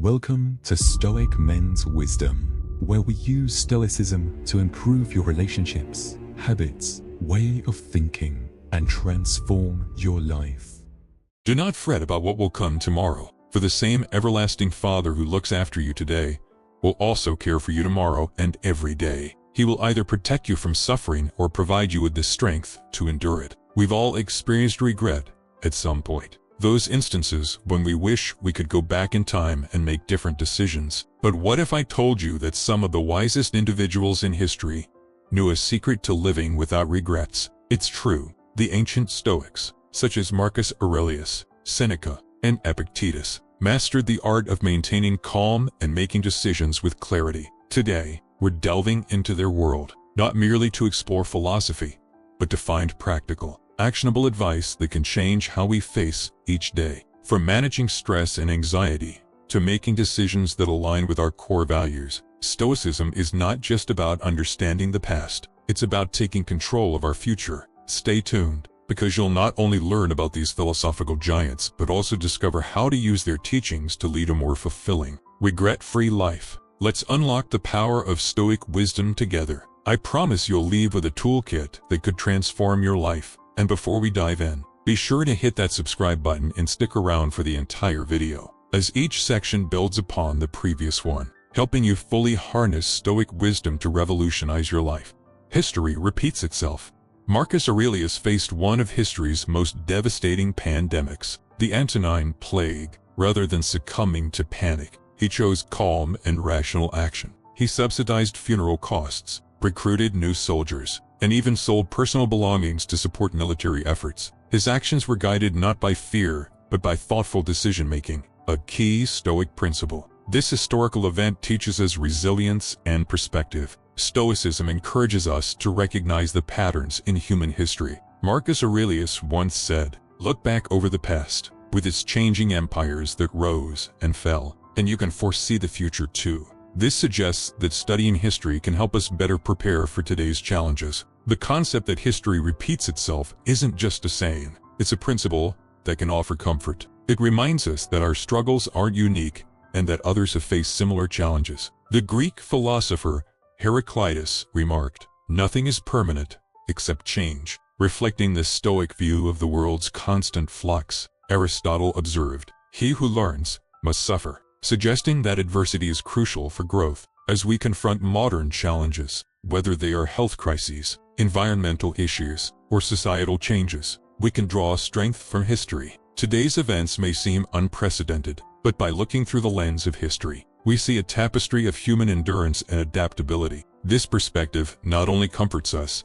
Welcome to Stoic Men's Wisdom, where we use Stoicism to improve your relationships, habits, way of thinking, and transform your life. Do not fret about what will come tomorrow, for the same everlasting Father who looks after you today will also care for you tomorrow and every day. He will either protect you from suffering or provide you with the strength to endure it. We've all experienced regret at some point. Those instances when we wish we could go back in time and make different decisions. But what if I told you that some of the wisest individuals in history knew a secret to living without regrets? It's true. The ancient Stoics, such as Marcus Aurelius, Seneca, and Epictetus, mastered the art of maintaining calm and making decisions with clarity. Today, we're delving into their world, not merely to explore philosophy, but to find practical, actionable advice that can change how we face each day. From managing stress and anxiety to making decisions that align with our core values, Stoicism is not just about understanding the past, it's about taking control of our future. Stay tuned, because you'll not only learn about these philosophical giants, but also discover how to use their teachings to lead a more fulfilling, regret-free life. Let's unlock the power of Stoic wisdom together. I promise you'll leave with a toolkit that could transform your life. And before we dive in, be sure to hit that subscribe button and stick around for the entire video, as each section builds upon the previous one, helping you fully harness Stoic wisdom to revolutionize your life. History repeats itself. Marcus Aurelius faced one of history's most devastating pandemics, the Antonine Plague. Rather than succumbing to panic, he chose calm and rational action. He subsidized funeral costs, recruited new soldiers, and even sold personal belongings to support military efforts. His actions were guided not by fear, but by thoughtful decision-making, a key Stoic principle. This historical event teaches us resilience and perspective. Stoicism encourages us to recognize the patterns in human history. Marcus Aurelius once said, "Look back over the past, with its changing empires that rose and fell, and you can foresee the future too." This suggests that studying history can help us better prepare for today's challenges. The concept that history repeats itself isn't just a saying, it's a principle that can offer comfort. It reminds us that our struggles aren't unique and that others have faced similar challenges. The Greek philosopher Heraclitus remarked, "Nothing is permanent except change," reflecting the Stoic view of the world's constant flux. Aristotle observed, "He who learns must suffer," suggesting that adversity is crucial for growth. As we confront modern challenges, whether they are health crises, environmental issues, or societal changes, we can draw strength from history. Today's events may seem unprecedented, but by looking through the lens of history, we see a tapestry of human endurance and adaptability. This perspective not only comforts us,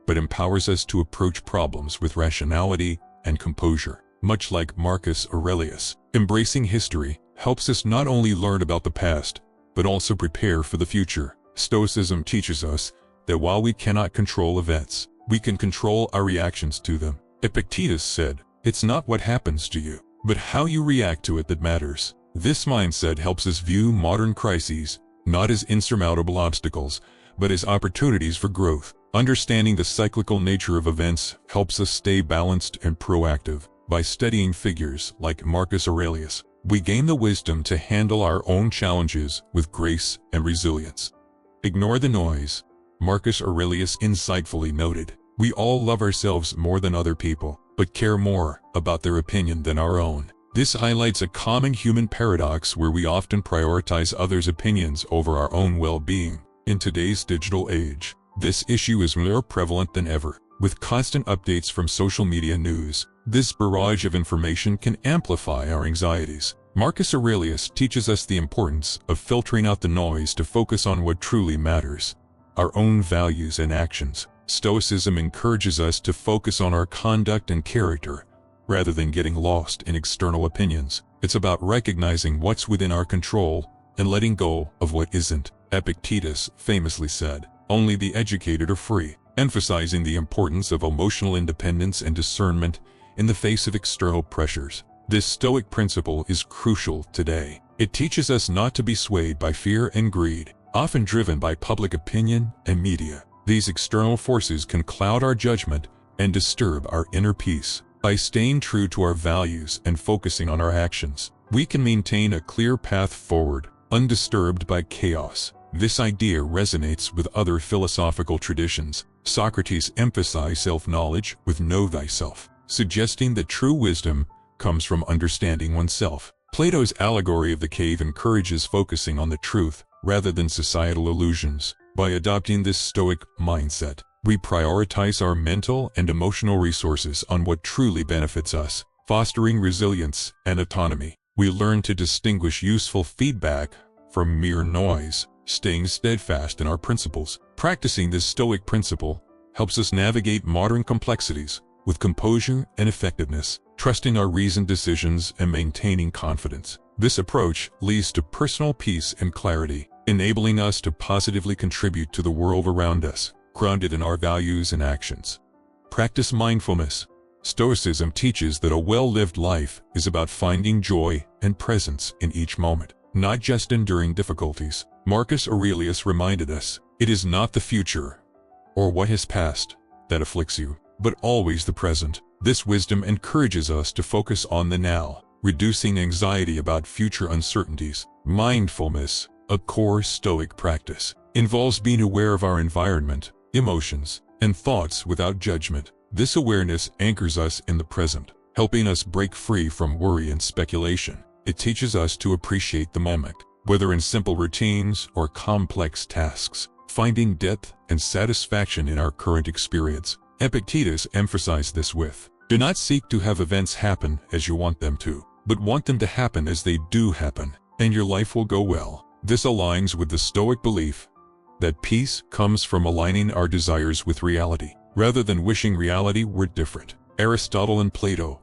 but empowers us to approach problems with rationality and composure. Much like Marcus Aurelius, embracing history helps us not only learn about the past, but also prepare for the future. Stoicism teaches us that while we cannot control events, we can control our reactions to them. Epictetus said, "It's not what happens to you, but how you react to it that matters." This mindset helps us view modern crises not as insurmountable obstacles, but as opportunities for growth. Understanding the cyclical nature of events helps us stay balanced and proactive. By studying figures like Marcus Aurelius, we gain the wisdom to handle our own challenges with grace and resilience. Ignore the noise. Marcus Aurelius insightfully noted, "We all love ourselves more than other people, but care more about their opinion than our own." This highlights a common human paradox where we often prioritize others' opinions over our own well-being. In today's digital age, this issue is more prevalent than ever. With constant updates from social media news, this barrage of information can amplify our anxieties. Marcus Aurelius teaches us the importance of filtering out the noise to focus on what truly matters, our own values and actions. Stoicism encourages us to focus on our conduct and character, rather than getting lost in external opinions. It's about recognizing what's within our control and letting go of what isn't. Epictetus famously said, "Only the educated are free," emphasizing the importance of emotional independence and discernment in the face of external pressures. This Stoic principle is crucial today. It teaches us not to be swayed by fear and greed, often driven by public opinion and media. These external forces can cloud our judgment and disturb our inner peace. By staying true to our values and focusing on our actions, we can maintain a clear path forward, undisturbed by chaos. This idea resonates with other philosophical traditions. Socrates emphasized self-knowledge with know thyself, suggesting that true wisdom comes from understanding oneself. Plato's allegory of the cave encourages focusing on the truth rather than societal illusions. By adopting this Stoic mindset, we prioritize our mental and emotional resources on what truly benefits us, fostering resilience and autonomy. We learn to distinguish useful feedback from mere noise, staying steadfast in our principles. Practicing this Stoic principle helps us navigate modern complexities with composure and effectiveness, trusting our reasoned decisions and maintaining confidence. This approach leads to personal peace and clarity, enabling us to positively contribute to the world around us, grounded in our values and actions. Practice mindfulness. Stoicism teaches that a well-lived life is about finding joy and presence in each moment, not just enduring difficulties. Marcus Aurelius reminded us, it is not the future or what has passed that afflicts you, but always the present. This wisdom encourages us to focus on the now, reducing anxiety about future uncertainties. Mindfulness, a core Stoic practice, involves being aware of our environment, emotions, and thoughts without judgment. This awareness anchors us in the present, helping us break free from worry and speculation. It teaches us to appreciate the moment, whether in simple routines or complex tasks, finding depth and satisfaction in our current experience. Epictetus emphasized this with, do not seek to have events happen as you want them to, but want them to happen as they do happen, and your life will go well. This aligns with the Stoic belief that peace comes from aligning our desires with reality, rather than wishing reality were different. Aristotle and Plato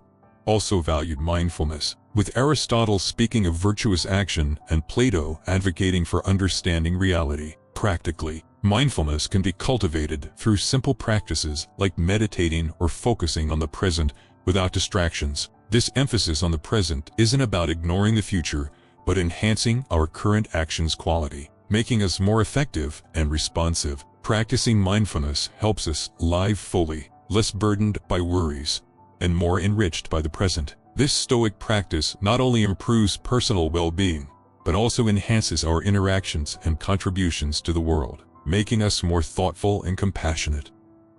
also valued mindfulness, with Aristotle speaking of virtuous action and Plato advocating for understanding reality. Practically, mindfulness can be cultivated through simple practices like meditating or focusing on the present without distractions. This emphasis on the present isn't about ignoring the future, but enhancing our current actions' quality, making us more effective and responsive. Practicing mindfulness helps us live fully, less burdened by worries, and more enriched by the present. This Stoic practice not only improves personal well-being, but also enhances our interactions and contributions to the world, making us more thoughtful and compassionate.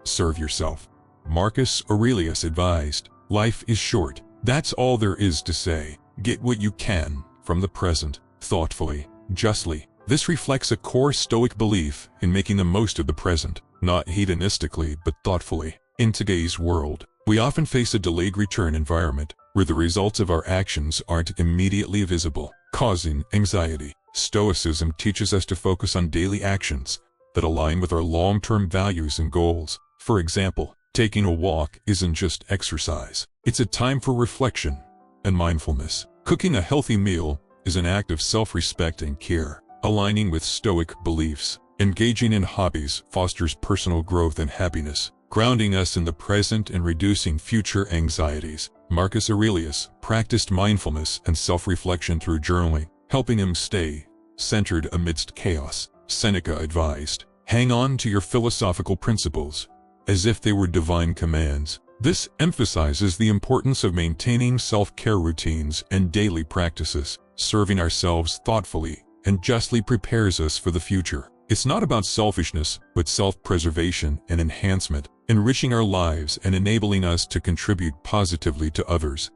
Serve yourself. Marcus Aurelius advised, life is short. That's all there is to say. Get what you can from the present, thoughtfully, justly. This reflects a core Stoic belief in making the most of the present, not hedonistically but thoughtfully. In today's world, we often face a delayed return environment where the results of our actions aren't immediately visible, causing anxiety. Stoicism teaches us to focus on daily actions that align with our long-term values and goals. For example, taking a walk isn't just exercise. It's a time for reflection and mindfulness. Cooking a healthy meal is an act of self-respect and care, aligning with Stoic beliefs. Engaging in hobbies fosters personal growth and happiness, grounding us in the present and reducing future anxieties. Marcus Aurelius practiced mindfulness and self-reflection through journaling, helping him stay centered amidst chaos. Seneca advised, hang on to your philosophical principles as if they were divine commands. This emphasizes the importance of maintaining self-care routines and daily practices. Serving ourselves thoughtfully and justly prepares us for the future. It's not about selfishness, but self-preservation and enhancement, enriching our lives and enabling us to contribute positively to others.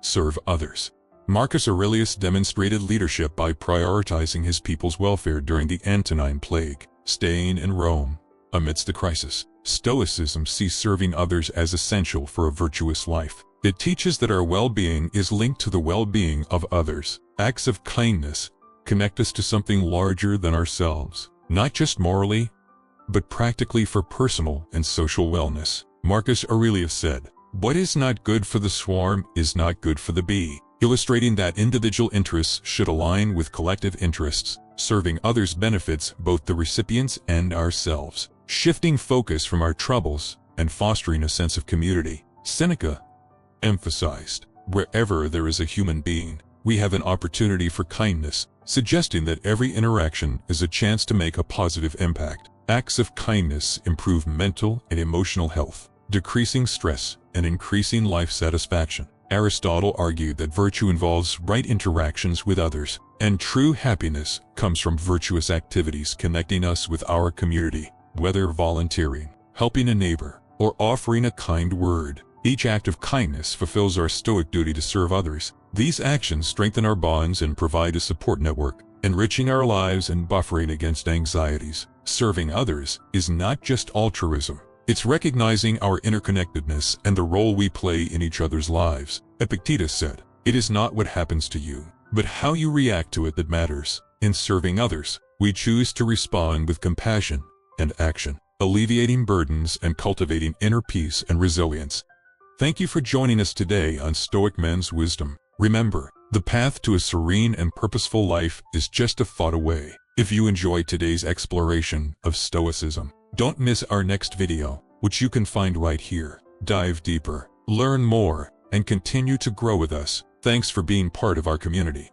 Serve others. Marcus Aurelius demonstrated leadership by prioritizing his people's welfare during the Antonine Plague, staying in Rome amidst the crisis. Stoicism sees serving others as essential for a virtuous life. It teaches that our well-being is linked to the well-being of others. Acts of kindness connect us to something larger than ourselves, not just morally, but practically for personal and social wellness. Marcus Aurelius said, what is not good for the swarm is not good for the bee, illustrating that individual interests should align with collective interests. Serving others benefits both the recipients and ourselves, shifting focus from our troubles and fostering a sense of community. Seneca emphasized, wherever there is a human being, we have an opportunity for kindness, suggesting that every interaction is a chance to make a positive impact. Acts of kindness improve mental and emotional health, decreasing stress and increasing life satisfaction. Aristotle argued that virtue involves right interactions with others, and true happiness comes from virtuous activities connecting us with our community, whether volunteering, helping a neighbor, or offering a kind word. Each act of kindness fulfills our Stoic duty to serve others. These actions strengthen our bonds and provide a support network, enriching our lives and buffering against anxieties. Serving others is not just altruism. It's recognizing our interconnectedness and the role we play in each other's lives. Epictetus said, "It is not what happens to you, but how you react to it that matters." In serving others, we choose to respond with compassion and action, alleviating burdens and cultivating inner peace and resilience. Thank you for joining us today on Stoic Men's Wisdom. Remember, the path to a serene and purposeful life is just a thought away. If you enjoyed today's exploration of Stoicism, don't miss our next video, which you can find right here. Dive deeper, learn more, and continue to grow with us. Thanks for being part of our community.